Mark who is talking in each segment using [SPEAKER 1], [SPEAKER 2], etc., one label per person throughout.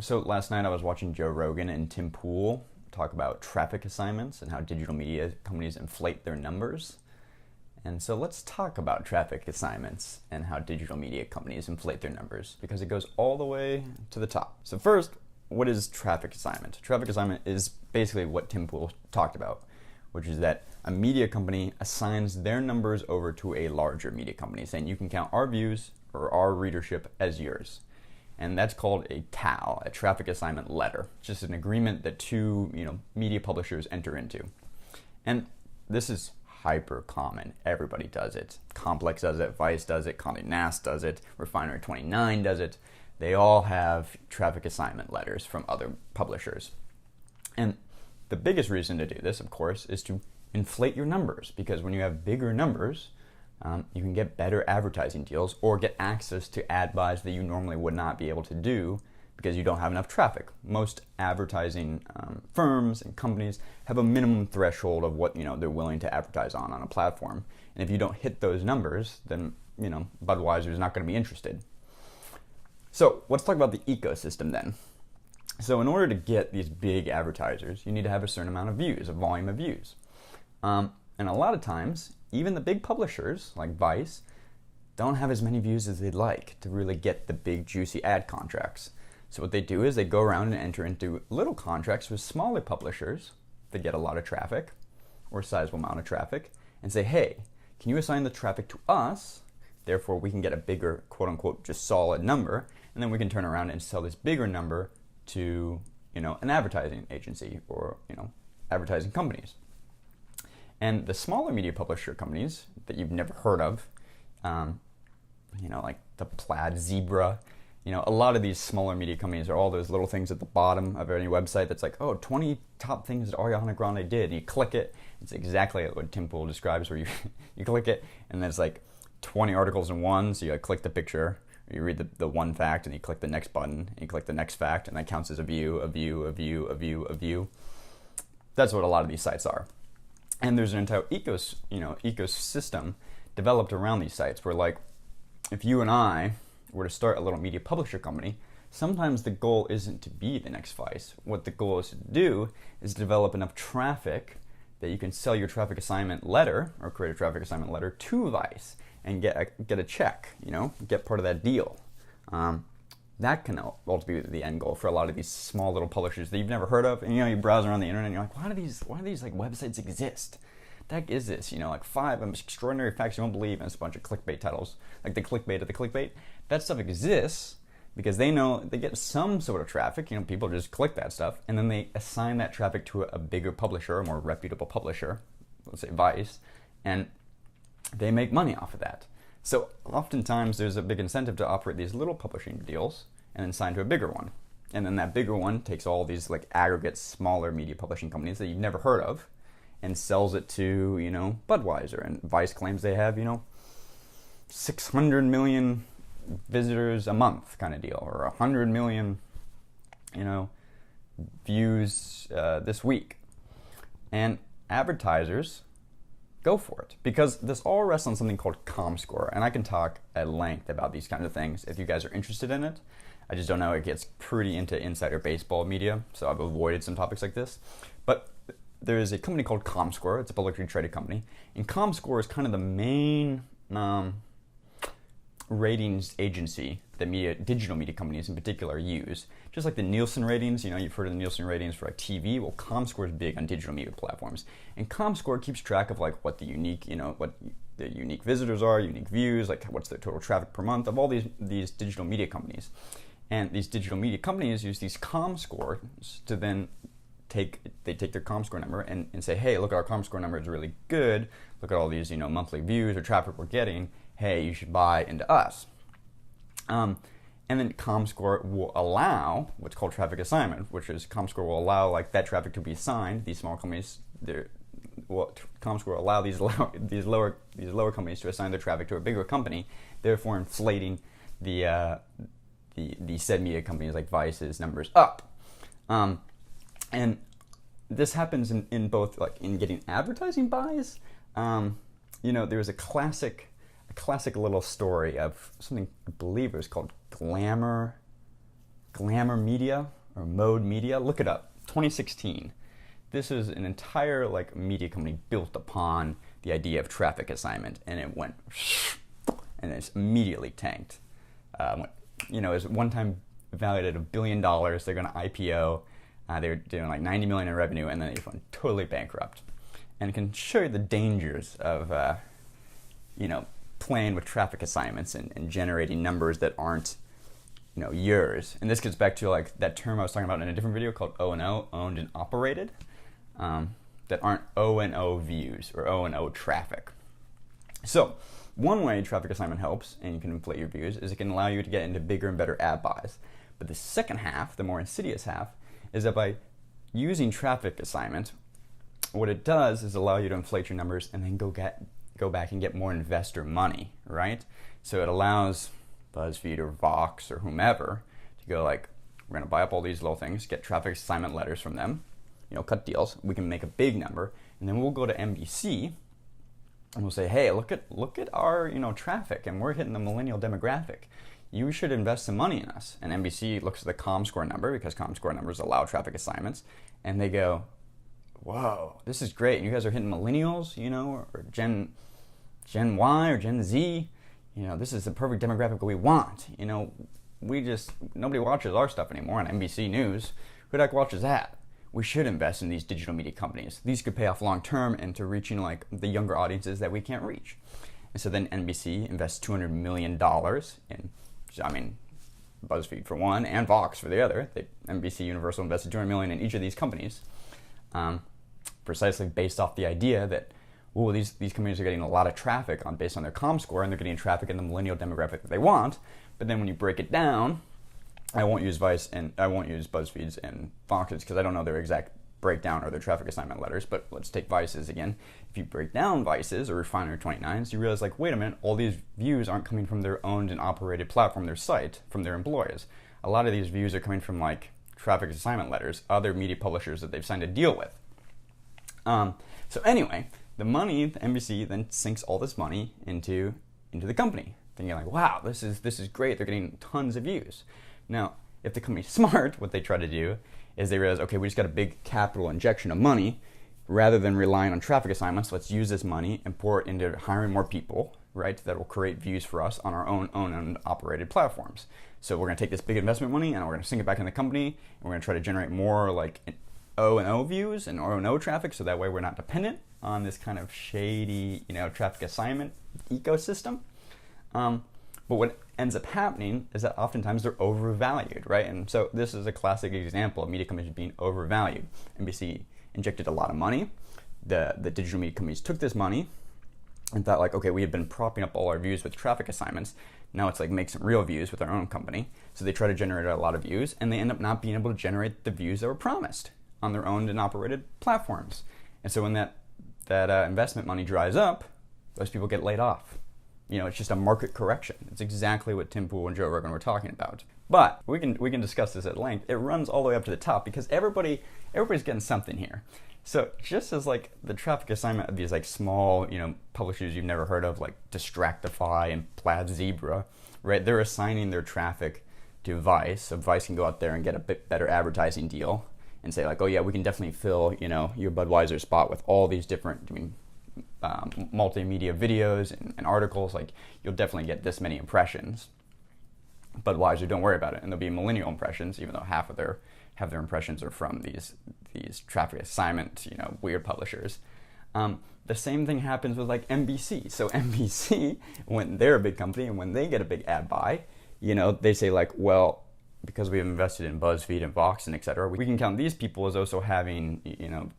[SPEAKER 1] So last night I was watching Joe Rogan and Tim Pool talk about traffic assignments and how digital media companies inflate their numbers. And so let's talk about traffic assignments and how digital media companies inflate their numbers, because it goes all the way to the top. So first, what is traffic assignment? Traffic assignment is basically what Tim Pool talked about, which is that a media company assigns their numbers over to a larger media company, saying you can count our views or our readership as yours. And that's called a TAL, a traffic assignment letter. It's just an agreement that two media publishers enter into. And this is hyper common. Everybody does it. Complex does it, Vice does it, Condé Nast does it, Refinery 29 does it. They all have traffic assignment letters from other publishers. And the biggest reason to do this, of course, is to inflate your numbers, because when you have bigger numbers, you can get better advertising deals or get access to ad buys that you normally would not be able to do because you don't have enough traffic. Most advertising firms and companies have a minimum threshold of what they're willing to advertise on a platform. And if you don't hit those numbers, then Budweiser is not going to be interested. So let's talk about the ecosystem then. So in order to get these big advertisers, you need to have a certain amount of views, a volume of views. And a lot of times, even the big publishers, like Vice, don't have as many views as they'd like to really get the big, juicy ad contracts. So what they do is they go around and enter into little contracts with smaller publishers that get a lot of traffic, or a sizable amount of traffic, and say, hey, can you assign the traffic to us? Therefore, we can get a bigger, quote-unquote, just solid number, and then we can turn around and sell this bigger number to, an advertising agency or, advertising companies. And the smaller media publisher companies that you've never heard of, like the Plaid Zebra, a lot of these smaller media companies are all those little things at the bottom of any website that's like, 20 top things that Ariana Grande did. And you click it. It's exactly what Tim Pool describes, where you click it, and there's like 20 articles in one. So you click the picture, or you read the one fact, and you click the next button, and you click the next fact, and that counts as a view, a view, a view, a view, a view. That's what a lot of these sites are. And there's an entire ecosystem developed around these sites where, like, if you and I were to start a little media publisher company, sometimes the goal isn't to be the next Vice. What the goal is to do is develop enough traffic that you can sell your traffic assignment letter or create a traffic assignment letter to Vice and get a check, get part of that deal. That can ultimately be the end goal for a lot of these small little publishers that you've never heard of. And you browse around the internet and you're like, why do these like websites exist? The heck is this? Like 5 extraordinary facts you won't believe, and it's a bunch of clickbait titles. Like the clickbait of the clickbait. That stuff exists because they know they get some sort of traffic. People just click that stuff, and then they assign that traffic to a bigger publisher, a more reputable publisher, let's say Vice, and they make money off of that. So oftentimes there's a big incentive to operate these little publishing deals and then sign to a bigger one. And then that bigger one takes all these like aggregate smaller media publishing companies that you've never heard of and sells it to, Budweiser. And Vice claims they have, 600 million visitors a month kind of deal, or 100 million, views this week. And advertisers go for it, because this all rests on something called comscore, and I can talk at length about these kinds of things if you guys are interested in it. I just don't know, it gets pretty into insider baseball media, so I've avoided some topics like this. But there is a company called comscore. It's a publicly traded company, and comscore is kind of the main ratings agency that digital media companies in particular use. Just like the Nielsen ratings, you've heard of the Nielsen ratings for like TV. Well, comscore is big on digital media platforms, and comscore keeps track of like what the unique, what the unique visitors are, unique views, like what's their total traffic per month of all these digital media companies. And these digital media companies use these comscores to then take their comscore number and say, hey, look, our comscore number is really good. Look at all these monthly views or traffic we're getting. Hey, you should buy into us. And then comscore will allow what's called traffic assignment, which is comscore will allow like that traffic to be assigned. These small companies, comscore will allow these lower companies to assign their traffic to a bigger company, therefore inflating the said media companies like Vice's numbers up. And this happens in both like in getting advertising buys. There's a classic little story of something I believe it was called Glamour Glamour Media or Mode Media. Look it up. 2016. This is an entire like media company built upon the idea of traffic assignment, and it went and it's immediately tanked. It was one time valued at $1 billion. They're going to IPO. They're doing like 90 million in revenue, and then they went totally bankrupt. And it can show you the dangers of playing with traffic assignments and generating numbers that aren't yours. And this gets back to like that term I was talking about in a different video called O&O, owned and operated, that aren't O&O views or O&O traffic. So one way traffic assignment helps, and you can inflate your views, is it can allow you to get into bigger and better ad buys. But the second half, the more insidious half, is that by using traffic assignment, what it does is allow you to inflate your numbers and then go back and get more investor money, right? So it allows BuzzFeed or Vox or whomever to go like, we're going to buy up all these little things, get traffic assignment letters from them, cut deals. We can make a big number, and then we'll go to NBC and we'll say, hey, look at our traffic, and we're hitting the millennial demographic. You should invest some money in us. And NBC looks at the comscore number, because comscore numbers allow traffic assignments, and they go, whoa, this is great. You guys are hitting millennials, or Gen Y or Gen Z. This is the perfect demographic we want. Nobody watches our stuff anymore on NBC News. Who the heck watches that? We should invest in these digital media companies. These could pay off long term into reaching like the younger audiences that we can't reach. And so then NBC invests $200 million in, BuzzFeed for one and Vox for the other. NBC Universal invested $200 million in each of these companies, precisely based off the idea that these companies are getting a lot of traffic based on their comscore, and they're getting traffic in the millennial demographic that they want. But then when you break it down, I won't use Vice and I won't use BuzzFeed's and Fox's because I don't know their exact breakdown or their traffic assignment letters. But let's take Vice's again. If you break down Vice's or Refinery 29's, you realize like, wait a minute, all these views aren't coming from their owned and operated platform, their site, from their employees. A lot of these views are coming from like traffic assignment letters, other media publishers that they've signed a deal with. So anyway, the NBC then sinks all this money into the company, thinking like, wow, this is great. They're getting tons of views. Now, if the company's smart, what they try to do is they realize, okay, we just got a big capital injection of money. Rather than relying on traffic assignments, let's use this money and pour it into hiring more people, right, that will create views for us on our own and operated platforms. So we're going to take this big investment money and we're going to sink it back in the company, and we're going to try to generate more like O&O views and O&O traffic, so that way we're not dependent on this kind of shady, traffic assignment ecosystem. But what ends up happening is that oftentimes they're overvalued, right? And so this is a classic example of media companies being overvalued. NBC injected a lot of money. The digital media companies took this money and thought like, okay, we have been propping up all our views with traffic assignments. Now it's like make some real views with our own company. So they try to generate a lot of views, and they end up not being able to generate the views that were promised on their owned and operated platforms. And so when that investment money dries up, those people get laid off. It's just a market correction. It's exactly what Tim Pool and Joe Rogan were talking about. But we can discuss this at length. It runs all the way up to the top because everybody's getting something here. So just as like the traffic assignment of these like small, publishers you've never heard of, like Distractify and Plaid Zebra, right? They're assigning their traffic to Vice. So Vice can go out there and get a bit better advertising deal and say like, oh yeah, we can definitely fill, your Budweiser spot with all these different, multimedia videos and articles. Like you'll definitely get this many impressions. Budweiser, don't worry about it, and there'll be millennial impressions, even though half of their impressions are from these traffic assignment, weird publishers. The same thing happens with like NBC. So NBC, when they're a big company and when they get a big ad buy, they say like, well, because we've invested in BuzzFeed and Vox and et cetera, we can count these people as also having,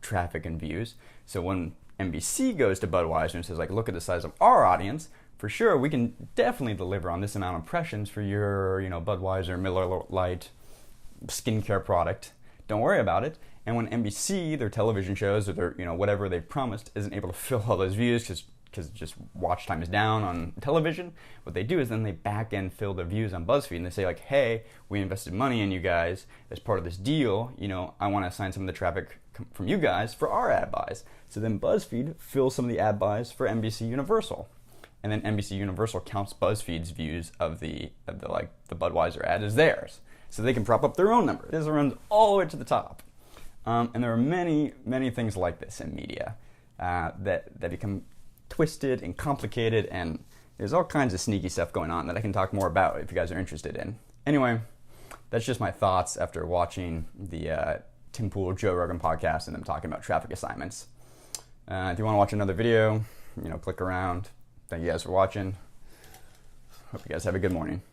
[SPEAKER 1] traffic and views. So when NBC goes to Budweiser and says like, look at the size of our audience, for sure, we can definitely deliver on this amount of impressions for your, Budweiser, Miller Lite skincare product. Don't worry about it. And when NBC, their television shows or their, whatever they've promised, isn't able to fill all those views because just watch time is down on television, what they do is then they back end fill their views on BuzzFeed, and they say like, hey, we invested money in you guys as part of this deal. I want to assign some of the traffic from you guys for our ad buys. So then BuzzFeed fills some of the ad buys for NBC Universal. And then NBC Universal counts BuzzFeed's views of the Budweiser ad as theirs. so they can prop up their own numbers. This runs all the way to the top. And there are many, many things like this in media that become twisted and complicated, and there's all kinds of sneaky stuff going on that I can talk more about if you guys are interested in. Anyway, that's just my thoughts after watching the Tim Pool, Joe Rogan podcast and them talking about traffic assignments. If you want to watch another video, click around. Thank you guys for watching. Hope you guys have a good morning.